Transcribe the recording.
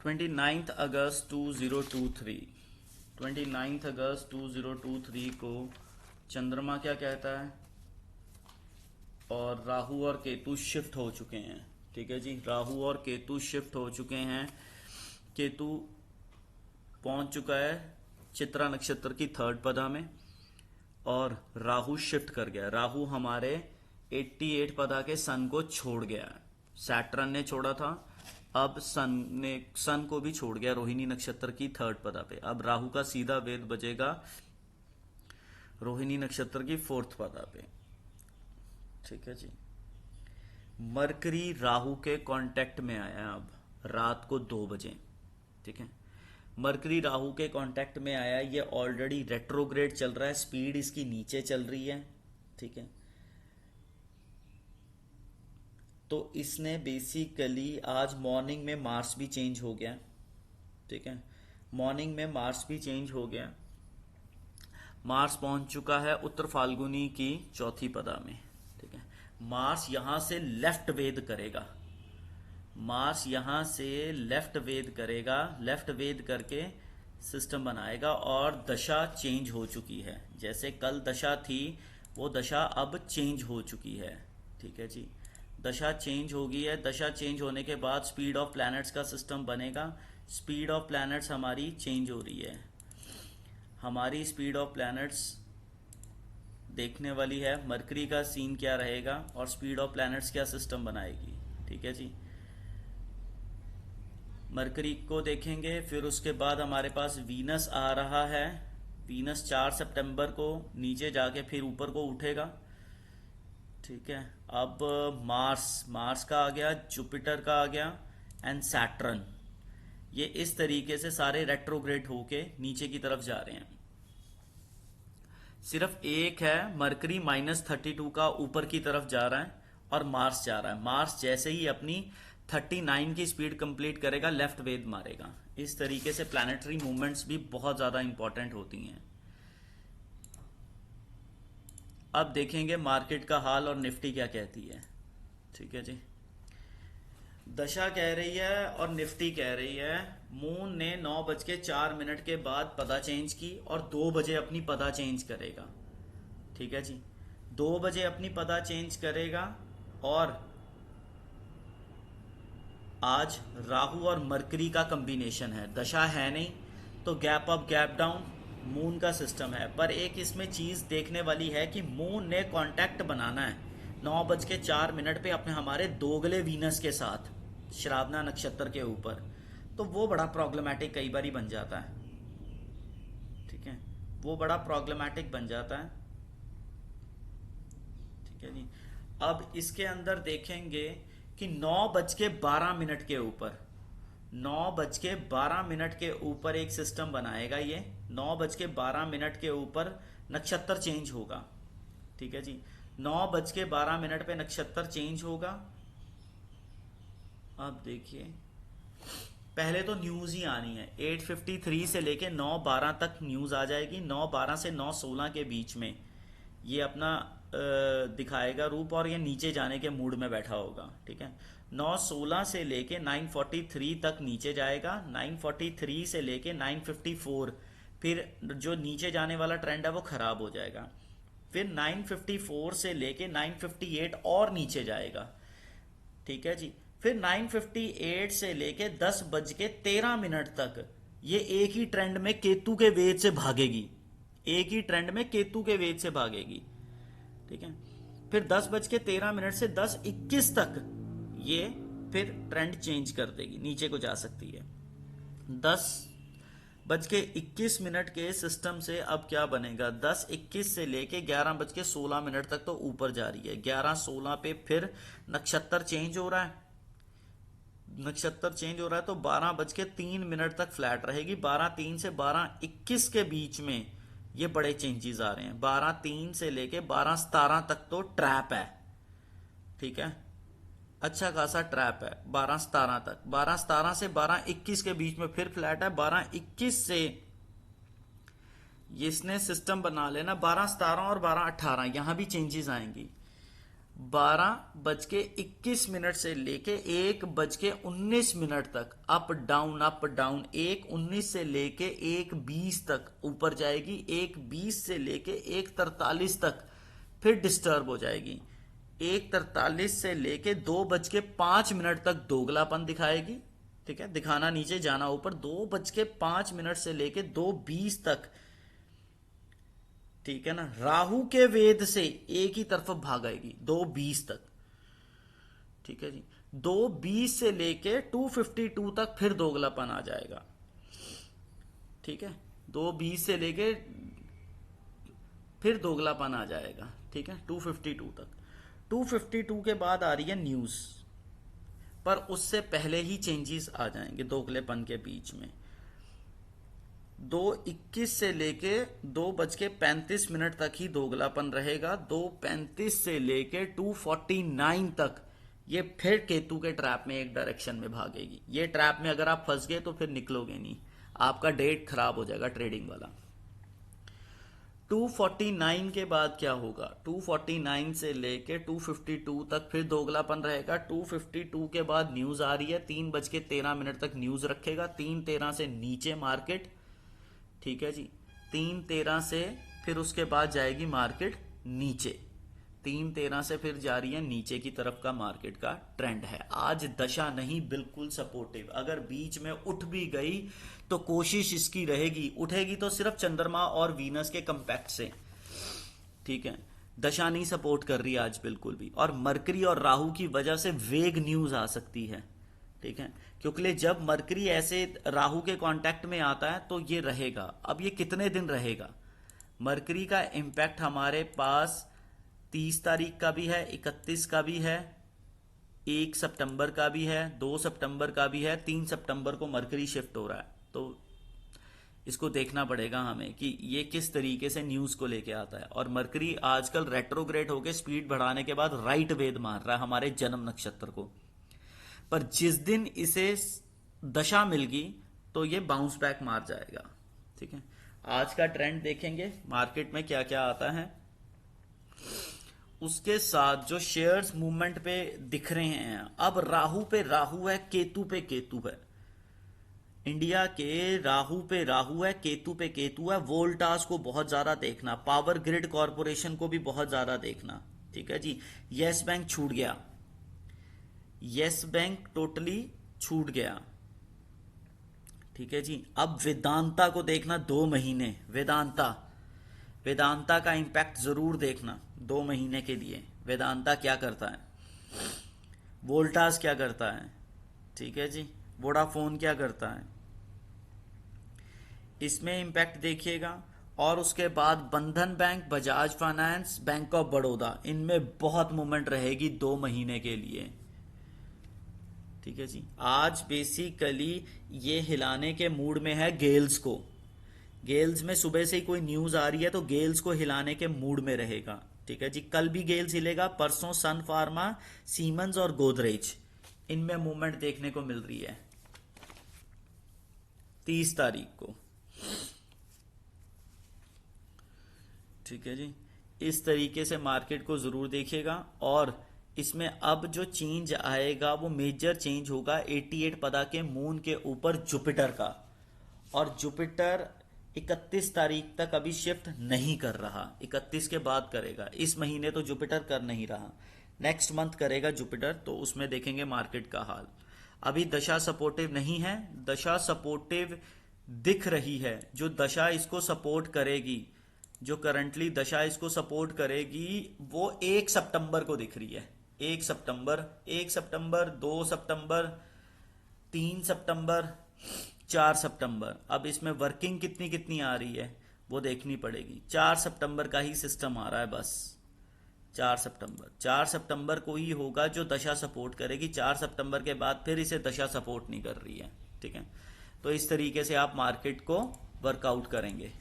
29 अगस्त 2023 29 अगस्त 2023 को चंद्रमा क्या कहता है, और राहु और केतु शिफ्ट हो चुके हैं। ठीक है जी, राहु और केतु शिफ्ट हो चुके हैं। केतु पहुंच चुका है चित्रा नक्षत्र की थर्ड पदा में, और राहु शिफ्ट कर गया। राहु हमारे 88 पदा के सन को छोड़ गया है। सैटर्न ने छोड़ा था, अब सन को भी छोड़ गया रोहिणी नक्षत्र की थर्ड पदा पे। अब राहु का सीधा वेद बजेगा रोहिणी नक्षत्र की फोर्थ पदा पे। ठीक है जी, मरकरी राहु के कांटेक्ट में आया है अब रात को 2 बजे। ठीक है, मरकरी राहु के कांटेक्ट में आया। ये ऑलरेडी रेट्रोग्रेड चल रहा है, स्पीड इसकी नीचे चल रही है। ठीक है, तो इसने बेसिकली आज मॉर्निंग में मार्स भी चेंज हो गया। ठीक है, मॉर्निंग में मार्स भी चेंज हो गया। मार्स पहुंच चुका है उत्तर फाल्गुनी की चौथी पदा में। ठीक है, मार्स यहां से लेफ्ट वेद करेगा। मार्स यहां से लेफ्ट वेद करेगा, लेफ्ट वेद करके सिस्टम बनाएगा, और दशा चेंज हो चुकी है। जैसे कल दशा थी, वो दशा अब चेंज हो चुकी है। ठीक है जी, दशा चेंज हो गई है। दशा चेंज होने के बाद स्पीड ऑफ प्लैनेट्स का सिस्टम बनेगा। स्पीड ऑफ प्लैनेट्स हमारी चेंज हो रही है। हमारी स्पीड ऑफ प्लैनेट्स देखने वाली है, मरकरी का सीन क्या रहेगा और स्पीड ऑफ प्लैनेट्स क्या सिस्टम बनाएगी। ठीक है जी, मरकरी को देखेंगे। फिर उसके बाद हमारे पास वीनस आ रहा है। वीनस 4 सितंबर को नीचे जाके फिर ऊपर को उठेगा। ठीक है, अब मार्स का आ गया, जुपिटर का आ गया, एंड सैटर्न। ये इस तरीके से सारे रेट्रोग्रेड होके नीचे की तरफ जा रहे हैं। सिर्फ एक है मरकरी -32 का ऊपर की तरफ जा रहा है, और मार्स जा रहा है। मार्स जैसे ही अपनी 39 की स्पीड कंप्लीट करेगा, लेफ्ट वेद मारेगा। इस तरीके से प्लैनेटरी मूवमेंट्स भी बहुत ज्यादा इंपॉर्टेंट होती हैं। अब देखेंगे मार्केट का हाल और निफ्टी क्या कहती है। ठीक है जी, दशा कह रही है और निफ्टी कह रही है, मून ने 9:04 के बाद पदा चेंज की और 2 बजे अपनी पदा चेंज करेगा। ठीक है जी, 2 बजे अपनी पदा चेंज करेगा। और आज राहु और मरकरी का कॉम्बिनेशन है। दशा है नहीं, तो gap up gap down moon का सिस्टम है। पर एक इसमें चीज देखने वाली है कि मून ने कांटेक्ट बनाना है 9:04 पे अपने हमारे दोगले वीनस के साथ श्रावणा नक्षत्र के ऊपर। तो वो बड़ा प्रॉब्लमैटिक कई बार बन जाता है। ठीक है, वो बड़ा प्रॉब्लमैटिक बन जाता है। ठीक है जी, अब इसके अंदर देखेंगे कि 9:12 के ऊपर 9:12 के ऊपर एक सिस्टम बनाएगा। ये 9:12 के ऊपर नक्षत्र चेंज होगा। ठीक है जी, 9:12 पे नक्षत्र चेंज होगा। अब देखिए, पहले तो न्यूज ही आनी है। 8:53 से लेके 9:12 तक न्यूज आ जाएगी। 9:12 से 9:16 के बीच में ये अपना दिखाएगा रूप, और ये नीचे जाने के मूड में बैठा होगा। ठीक है, 9:16 से लेके 9:43 तक नीचे जाएगा। 9:43 से लेके 9:54 फिर जो नीचे जाने वाला ट्रेंड है वो खराब हो जाएगा। फिर 9:54 से लेके 9:58 और नीचे जाएगा। ठीक है जी, फिर 9:58 से लेके 10:13 तक ये एक ही ट्रेंड में केतु के वेद से भागेगी। एक ही ट्रेंड में केतु के वेद से भागेगी। ठीक है, फिर 10:13 से 10:21 तक ये फिर ट्रेंड चेंज कर देगी, नीचे को जा सकती है। 10:21 के सिस्टम से अब क्या बनेगा, 10:21 से लेके 11:16 तक तो ऊपर जा रही है। 11:16 पे फिर नक्षत्र चेंज हो रहा है। नक्षत्र चेंज हो रहा है तो 12:03 तक फ्लैट रहेगी। 12:03 से 12:21 के बीच में ये बड़े चेंजेस आ रहे हैं। 12:03 से लेके 12:17 तक तो ट्रैप है। ठीक है, अच्छा खासा ट्रैप है 12:17 तक। 12:17 से 12:21 के बीच में फिर फ्लैट है। 12:21 से इसने सिस्टम बना लेना 12:17 और 12:18, यहां भी चेंजेस आएंगी। 12:21 से लेके 1:19 तक अप डाउन 1:19 से लेके 1:20 तक ऊपर जाएगी, 1:20 से लेके 1:43 तक फिर डिस्टर्ब हो जाएगी, 1:43 से लेके 2:05 तक दोगलापन दिखाएगी। ठीक है, दिखाना नीचे जाना ऊपर, 2:05 से लेके 2:20 तक। ठीक है ना, राहु के वेद से एक ही तरफ भागेगी 2:20 तक। ठीक है जी, 2:20 से लेके 2:52 तक फिर दोगलापन आ जाएगा। ठीक है, 2:20 से लेके फिर दोगलापन आ जाएगा। ठीक है, 2:52 तक। 2:52 के बाद आ रही है न्यूज, पर उससे पहले ही चेंजेस आ जाएंगे दोगलेपन के बीच में। 2:21 से लेके 2:35 तक ही दोगलापन रहेगा, 2:35 से लेके 2:49 तक ये फिर केतु के ट्रैप में एक डायरेक्शन में भागेगी। ये ट्रैप में अगर आप फंस गए तो फिर निकलोगे नहीं, आपका डेट खराब हो जाएगा ट्रेडिंग वाला। 249 के बाद क्या होगा, 249 से लेके 252 तक फिर दोगलापन रहेगा। 252 के बाद न्यूज आ रही है, 3:13 तक न्यूज रखेगा, 3:13 से नीचे मार्केट। ठीक है जी, 3:13 से फिर उसके बाद जाएगी मार्केट नीचे, 3:13 से फिर जा रही है नीचे की तरफ का मार्केट का ट्रेंड है। आज दशा नहीं, बिल्कुल सपोर्टिव। अगर बीच में उठ भी गई तो कोशिश इसकी रहेगी, उठेगी तो सिर्फ चंद्रमा और वीनस के कंपैक्ट से। ठीक है, दशा नहीं सपोर्ट कर रही आज बिल्कुल भी। और मरकरी और राहु की वजह से वेग न्यूज आ सकती है। ठीक है, क्योंकि जब मरकरी ऐसे राहु के कांटेक्ट में आता है तो ये रहेगा। अब ये कितने दिन रहेगा, मरकरी का इम्पैक्ट हमारे पास 30 तारीख का भी है, 31 का भी है, 1 सितंबर का भी है, 2 सितंबर का भी है, 3 सितंबर को मरकरी शिफ्ट हो रहा है। तो इसको देखना पड़ेगा हमें कि ये किस तरीके से न्यूज को लेके आता है। और मरकरी आजकल रेट्रोग्रेड होकर स्पीड बढ़ाने के बाद राइट वेद मार रहा है हमारे जन्म नक्षत्र को। पर जिस दिन इसे दशा मिल गई तो ये बाउंस बैक मार जाएगा। ठीक है, आज का ट्रेंड देखेंगे मार्केट में क्या क्या आता है, उसके साथ जो शेयर्स मूवमेंट पे दिख रहे हैं। अब राहु पे राहु है, केतु पे केतु है। इंडिया के राहु पे राहु है, केतु पे केतु है। वोल्टास को बहुत ज्यादा देखना, पावर ग्रिड कॉरपोरेशन को भी बहुत ज्यादा देखना। ठीक है जी, यस बैंक छूट गया, यस बैंक टोटली छूट गया। ठीक है जी, अब वेदांता को देखना 2 महीने, वेदांता का इंपैक्ट जरूर देखना 2 महीने के लिए। वेदांता क्या करता है, वोल्टास क्या करता है, ठीक है जी, वोडाफोन क्या करता है, इसमें इंपैक्ट देखिएगा। और उसके बाद बंधन bank, Bajaj finance, bank of Baroda, इनमें बहुत मूवमेंट रहेगी 2 महीने के लिए। ठीक है जी, आज बेसिकली ये हिलाने के मूड में है गेल्स को। गेल्स में सुबह से ही कोई न्यूज आ रही है तो गेल्स को हिलाने के मूड में रहेगा। ठीक है जी, कल भी गेल्स हिलेगा, परसों सन फार्मा, सीमेंस और गोदरेज, इनमें मूवमेंट देखने को मिल रही है 30 तारीख को। ठीक है जी, इस तरीके से मार्केट को जरूर देखिएगा। और इसमें अब जो चेंज आएगा वो मेजर चेंज होगा 88 पदा के मून के ऊपर जुपिटर का। और जुपिटर 31 तारीख तक अभी शिफ्ट नहीं कर रहा, 31 के बाद करेगा। इस महीने तो जुपिटर कर नहीं रहा, नेक्स्ट मंथ करेगा जुपिटर, तो उसमें देखेंगे मार्केट का हाल। अभी दशा सपोर्टिव नहीं है, दशा सपोर्टिव दिख रही है। जो दशा इसको सपोर्ट करेगी, जो करंटली दशा इसको सपोर्ट करेगी, वो 1 सितंबर को दिख रही है। 1 सितंबर, 2 सितंबर, 3 सितंबर, 4 सितंबर। अब इसमें वर्किंग कितनी कितनी आ रही है वो देखनी पड़ेगी। 4 सितंबर का ही सिस्टम आ रहा है बस, 4 सितंबर को ही होगा जो दशा सपोर्ट करेगी। 4 सितंबर के बाद फिर इसे दशा सपोर्ट नहीं कर रही है। ठीक है, तो इस तरीके से आप मार्केट को वर्कआउट करेंगे।